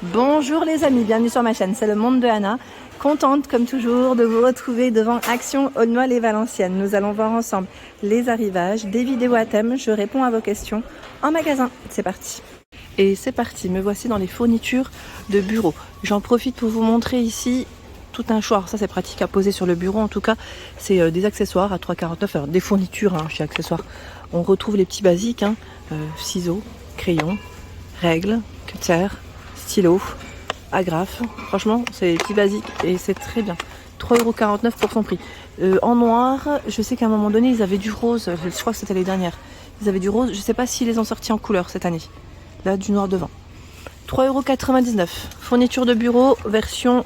Bonjour les amis, bienvenue sur ma chaîne, c'est le monde de Anna. Contente comme toujours de vous retrouver devant Action Aulnoy-les-Valenciennes. Nous allons voir ensemble les arrivages, des vidéos à thème, je réponds à vos questions en magasin. C'est parti. Et c'est parti, me voici dans les fournitures de bureau. J'en profite pour vous montrer ici tout un choix. Alors ça c'est pratique à poser sur le bureau, en tout cas c'est des accessoires à 3,49 €. Alors des fournitures chez accessoires. On retrouve les petits basiques, ciseaux, crayons, règles, cutter, stylo, agrafe. Franchement c'est des petits basiques et c'est très bien. 3,49 € pour son prix. En noir, je sais qu'à un moment donné ils avaient du rose, je crois que c'était l'année dernière. Ils avaient du rose, je sais pas s'ils les ont sortis en couleur cette année. Là du noir devant. 3,99 €. Fourniture de bureau, version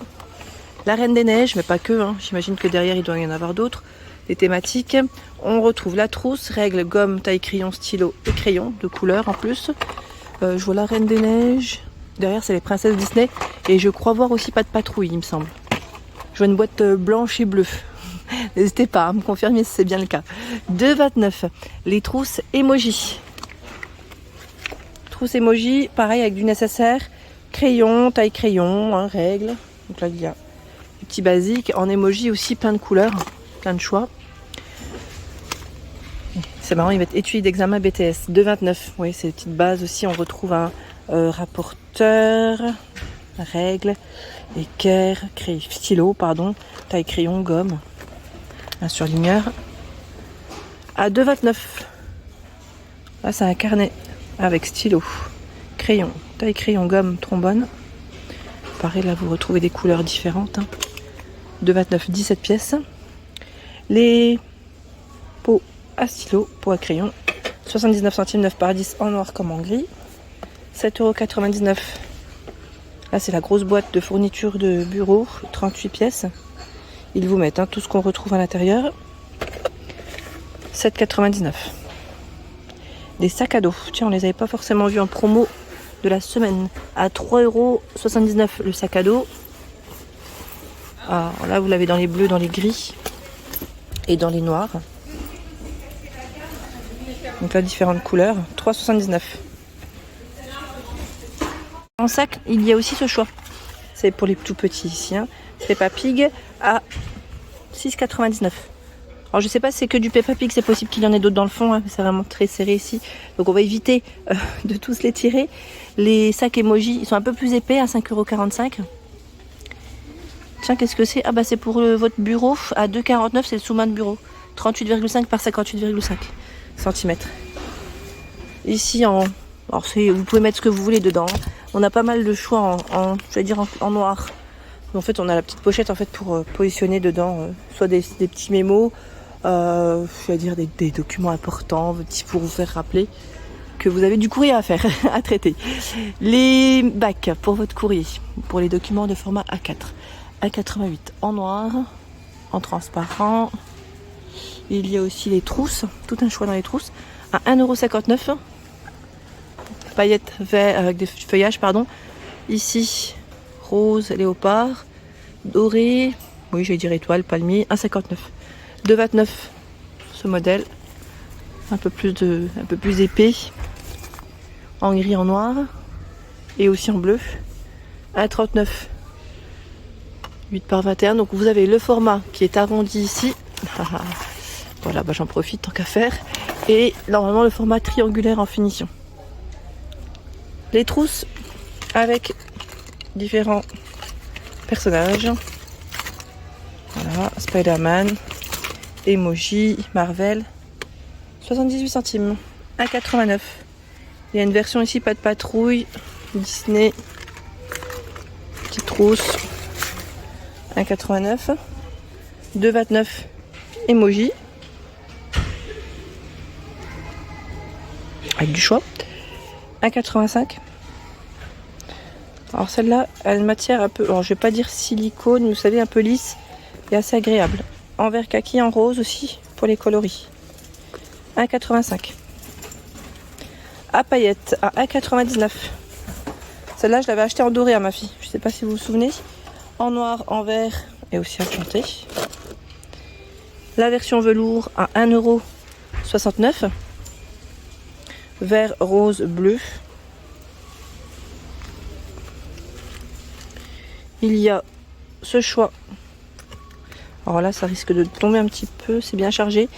La Reine des Neiges, mais pas que, j'imagine que derrière il doit y en avoir d'autres. Les thématiques, on retrouve la trousse, règles, gomme, taille, crayon, stylo et crayon de couleur en plus. Je vois La Reine des Neiges, derrière c'est les princesses Disney et je crois voir aussi Pas de Patrouille il me semble. Je vois une boîte blanche et bleue. N'hésitez pas à me confirmer si c'est bien le cas. 2,29 €. Les trousses emoji. Trousse emoji, pareil avec du nécessaire. Crayon, taille crayon, règles. Donc là il y a des petits basiques. En emoji aussi plein de couleurs, plein de choix. C'est marrant, ils mettent étui d'examen BTS. 2,29 €. Oui, c'est des petites bases aussi. On retrouve un rapporteur, règles, équerre, stylo, taille crayon, gomme, un surligneur. À 2,29 €. Là, c'est un carnet avec stylo, crayon, taille crayon, gomme, trombone. Pareil, là, vous retrouvez des couleurs différentes. 2,29 €, 17 pièces. Les pots à stylo, pots à crayon, 79 centimes, 9 par 10 en noir comme en gris. 7,99 €. Là, c'est la grosse boîte de fourniture de bureau, 38 pièces. Ils vous mettent tout ce qu'on retrouve à l'intérieur. 7,99 €. Des sacs à dos. Tiens, on les avait pas forcément vus en promo de la semaine. À 3,79 € le sac à dos. Alors là, vous l'avez dans les bleus, dans les gris et dans les noirs. Donc là, différentes couleurs. 3,79 €. En sac, il y a aussi ce choix. C'est pour les tout petits ici. Peppa Pig à 6,99 €. Alors je sais pas si c'est que du Peppa Pig, c'est possible qu'il y en ait d'autres dans le fond, c'est vraiment très serré ici. Donc on va éviter de tous les tirer. Les sacs emoji, ils sont un peu plus épais à 5,45 €. Tiens, qu'est-ce que c'est? Ah bah c'est pour votre bureau à 2,49 €, c'est le sous-main de bureau. 38,5 par 58,5 cm. Ici alors vous pouvez mettre ce que vous voulez dedans. On a pas mal de choix en noir. En fait, on a la petite pochette pour positionner dedans soit des petits mémos, des documents importants, pour vous faire rappeler que vous avez du courrier à faire, à traiter. Les bacs pour votre courrier, pour les documents de format A4, A88 en noir, en transparent. Il y a aussi les trousses, tout un choix dans les trousses, à 1,59 €. Paillettes vert avec des feuillages, Ici, rose, léopard, doré, oui, j'allais dire étoile, palmier, 1,59 €. 2,29 € ce modèle, un peu plus épais, en gris, en noir, et aussi en bleu. 1,39 €, 8 par 21. Donc vous avez le format qui est arrondi ici. Voilà, j'en profite tant qu'à faire. Et normalement le format triangulaire en finition. Les trousses avec différents personnages. Voilà, Spider-Man, Emoji, Marvel. 78 centimes, 1,89 €. Il y a une version ici, Pas de Patrouille, Disney, petite trousse, 1,89 €. 2,29 €, Emoji. Avec du choix. 1,85 €. Alors celle-là, elle a une matière un peu, alors je vais pas dire silicone, vous savez, un peu lisse et assez agréable. En vert kaki, en rose aussi, pour les coloris. 1,85 €. À paillettes, à 1,99 €. Celle-là, je l'avais achetée en doré à ma fille. Je sais pas si vous vous souvenez. En noir, en vert et aussi argenté. La version velours à 1,69 €. Vert, rose, bleu. il y a ce choix. Alors là, ça risque de tomber un petit peu, c'est bien chargé.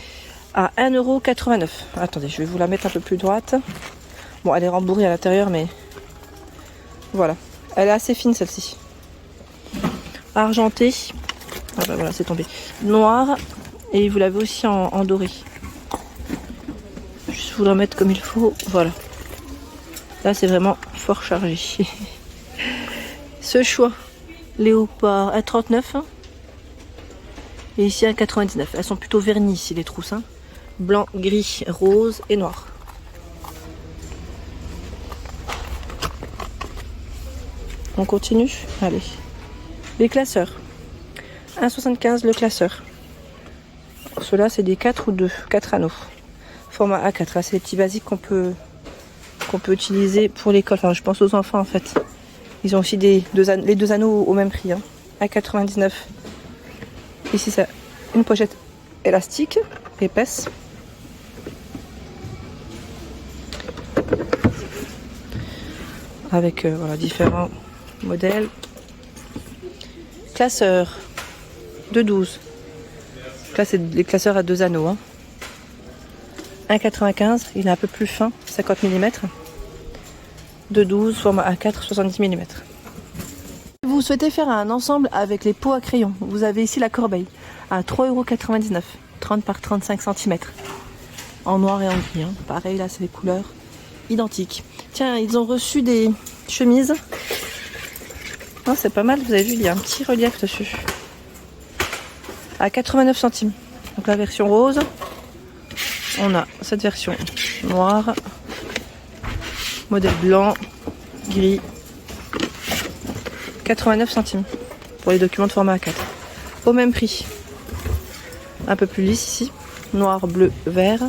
À 1,89 €. Attendez, je vais vous la mettre un peu plus droite. Bon, elle est rembourrée à l'intérieur, mais voilà. Elle est assez fine, celle-ci. Argentée. Ah bah voilà, c'est tombé. Noir. Et vous l'avez aussi en doré. Juste vous la mettre comme il faut. Voilà. Là, c'est vraiment fort chargé. Ce choix. Léopard à 39. Et ici à 99. Elles sont plutôt vernies ici, les trousses. Hein. Blanc, gris, rose et noir. On continue. Allez. Les classeurs. 1,75 le classeur. Ceux-là, c'est des 4 ou 2. 4 anneaux. Format A4. Là, c'est les petits basiques qu'on peut utiliser pour l'école. Enfin, je pense aux enfants, en fait. Ils ont aussi les deux anneaux au même prix. Hein. A,99. Ici, c'est une pochette élastique, épaisse. Avec voilà, différents modèles. Classeur de 12. Là, c'est les classeurs à 2 anneaux. Hein. 1,95. Il est un peu plus fin, 50 mm. De 12, format A4, 70 mm. Si vous souhaitez faire un ensemble avec les pots à crayon, vous avez ici la corbeille à 3,99 €, 30 par 35 cm. En noir et en gris. Hein. Pareil, là, c'est les couleurs identiques. Tiens, ils ont reçu des chemises. Oh, c'est pas mal, vous avez vu, il y a un petit relief dessus. À 89 centimes. Donc la version rose. On a cette version noire. Modèle blanc, gris. 89 centimes. Pour les documents de format A4. Au même prix. Un peu plus lisse ici. Noir, bleu, vert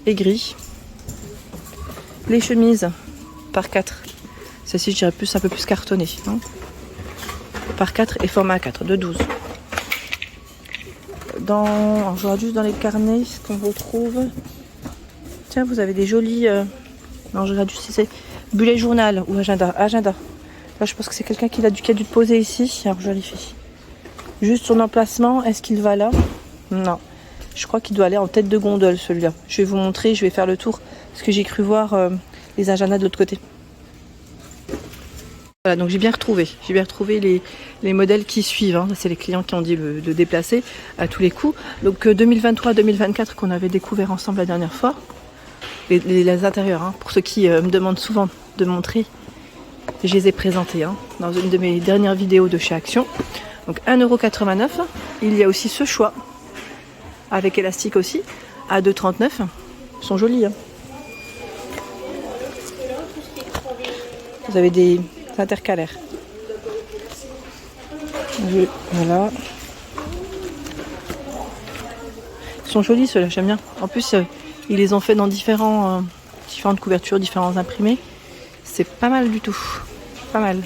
et gris. Les chemises par 4. Celle-ci, je dirais plus, un peu plus cartonnée. Hein. Par 4 et format A4 de 12. Alors, je regarde juste dans les carnets ce qu'on retrouve. Tiens, vous avez des jolis. Non, je regarde juste si c'est bullet journal ou agenda. Agenda. Là, je pense que c'est quelqu'un qui a dû te poser ici. Alors, je vérifie. Juste son emplacement, est-ce qu'il va là? Non. Je crois qu'il doit aller en tête de gondole, celui-là. Je vais vous montrer, je vais faire le tour. Parce que j'ai cru voir les agendas de l'autre côté. Voilà, donc j'ai bien retrouvé les modèles qui suivent. Hein. C'est les clients qui ont dit de déplacer à tous les coups. Donc 2023-2024 qu'on avait découvert ensemble la dernière fois. Les intérieurs, hein. Pour ceux qui me demandent souvent de montrer, je les ai présentés hein, dans une de mes dernières vidéos de chez Action. Donc 1,89 €. Il y a aussi ce choix, avec élastique aussi, à 2,39 €. Ils sont jolis. Hein. Vous avez des intercalaires. Voilà. Ils sont jolis ceux-là, j'aime bien. En plus, ils les ont fait dans différentes couvertures, différents imprimés. C'est pas mal du tout. Pas mal.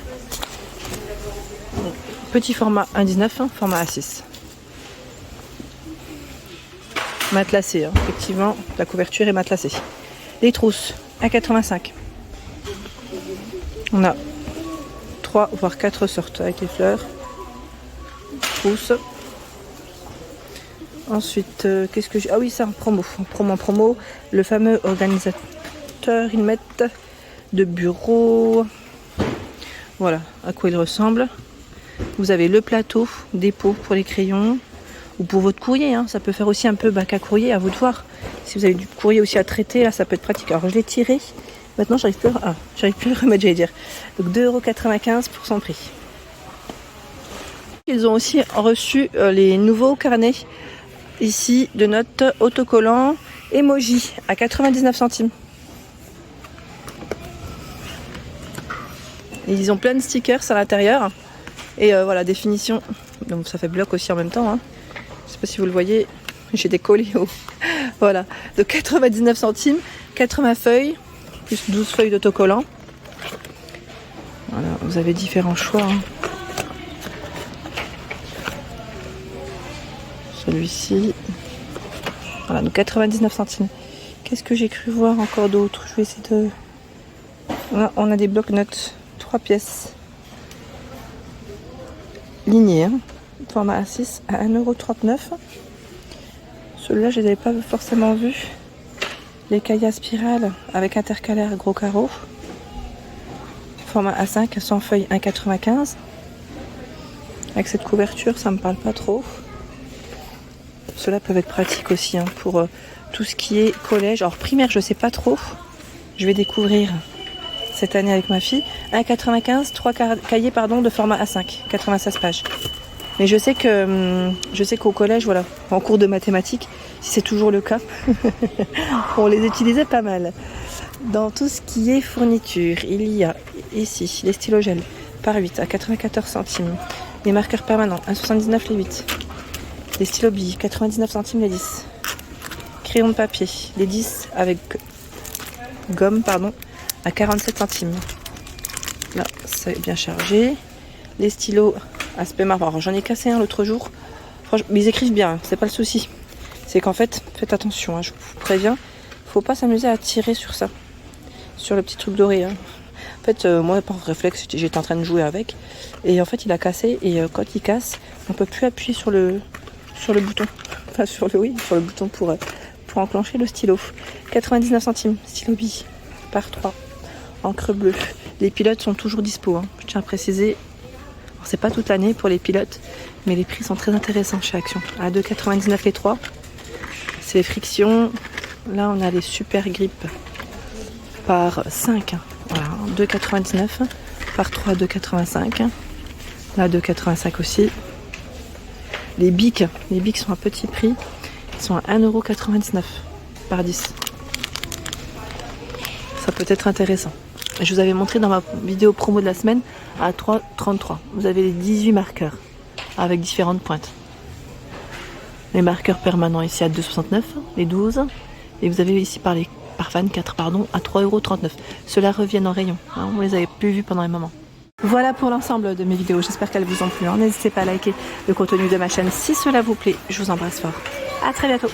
Petit format 1,19 €, format A6. Matelassé, hein. Effectivement, la couverture est matelassée. Les trousses, 1,85 €. On a 3 voire 4 sortes avec les fleurs. Trousses. Ensuite, qu'est-ce que j'ai? Ah oui, ça en promo. Le fameux organisateur, ils mettent de bureau. Voilà à quoi il ressemble. Vous avez le plateau, dépôt pour les crayons ou pour votre courrier. Hein. Ça peut faire aussi un peu bac à courrier, à vous de voir. Si vous avez du courrier aussi à traiter, là, ça peut être pratique. Alors, je l'ai tiré. Maintenant, j'arrive plus à le remettre, j'allais dire. Donc, 2,95 € pour son prix. Ils ont aussi reçu les nouveaux carnets ici de notes autocollants emoji à 99 centimes. Et ils ont plein de stickers à l'intérieur. Et voilà, définition. Donc ça fait bloc aussi en même temps. Hein. Je sais pas si vous le voyez. J'ai décollé haut. Voilà. De 99 centimes, 80 feuilles, plus 12 feuilles d'autocollants. Voilà, vous avez différents choix. Hein. Celui-ci. Voilà, donc 99 centimes. Qu'est-ce que j'ai cru voir encore d'autre? Je vais essayer de... On a des blocs-notes. 3 pièces. lignée, hein. Format A6 à 1,39 €. Ceux-là, je les avais pas forcément vus. Les cahiers à spirale avec intercalaire gros carreau. Format A5 sans feuille 1,95 €. Avec cette couverture, ça me parle pas trop. Ceux-là peuvent être pratiques aussi hein, pour tout ce qui est collège. Alors primaire, je sais pas trop. Je vais découvrir cette année avec ma fille. 1,95 €, 3 cahiers de format A5, 96 pages. Mais je sais qu'au collège, voilà, en cours de mathématiques, si c'est toujours le cas, on les utilisait pas mal. Dans tout ce qui est fourniture, il y a ici les stylos gel par 8 à 94 centimes. Les marqueurs permanents, 1,79 € les 8. Les stylos billes, 99 centimes les 10. Crayons de papier, les 10 avec gomme, à 47 centimes. Là, c'est bien chargé. Les stylos aspect marbre. Alors, j'en ai cassé un l'autre jour. Franchement, mais ils écrivent bien, hein, c'est pas le souci. C'est qu'en fait, faites attention, hein, je vous préviens, faut pas s'amuser à tirer sur ça. Sur le petit truc doré. Hein. En fait, moi, par réflexe, j'étais en train de jouer avec. Et en fait, il a cassé. Et quand il casse, on peut plus appuyer sur le bouton. Enfin, sur le bouton pour enclencher le stylo. 99 centimes, stylo bille, par 3. Encre bleue. Les pilotes sont toujours dispo, hein, je tiens à préciser. Alors, c'est pas toute l'année pour les pilotes, mais les prix sont très intéressants chez Action. À 2,99 les 3. C'est les frictions. Là, on a les super grippes par 5. Voilà, 2,99 par 3, 2,85. Là, 2,85 aussi. Les bics sont à petit prix. Ils sont à 1,99 € par 10. Ça peut être intéressant. Je vous avais montré dans ma vidéo promo de la semaine à 3,33. Vous avez les 18 marqueurs avec différentes pointes. Les marqueurs permanents ici à 2,69, les 12. Et vous avez ici par 24 à 3,39 €. Ceux-là reviennent en rayon. Hein, on les avait plus vus pendant un moment. Voilà pour l'ensemble de mes vidéos. J'espère qu'elles vous ont plu. N'hésitez pas à liker le contenu de ma chaîne si cela vous plaît. Je vous embrasse fort. À très bientôt.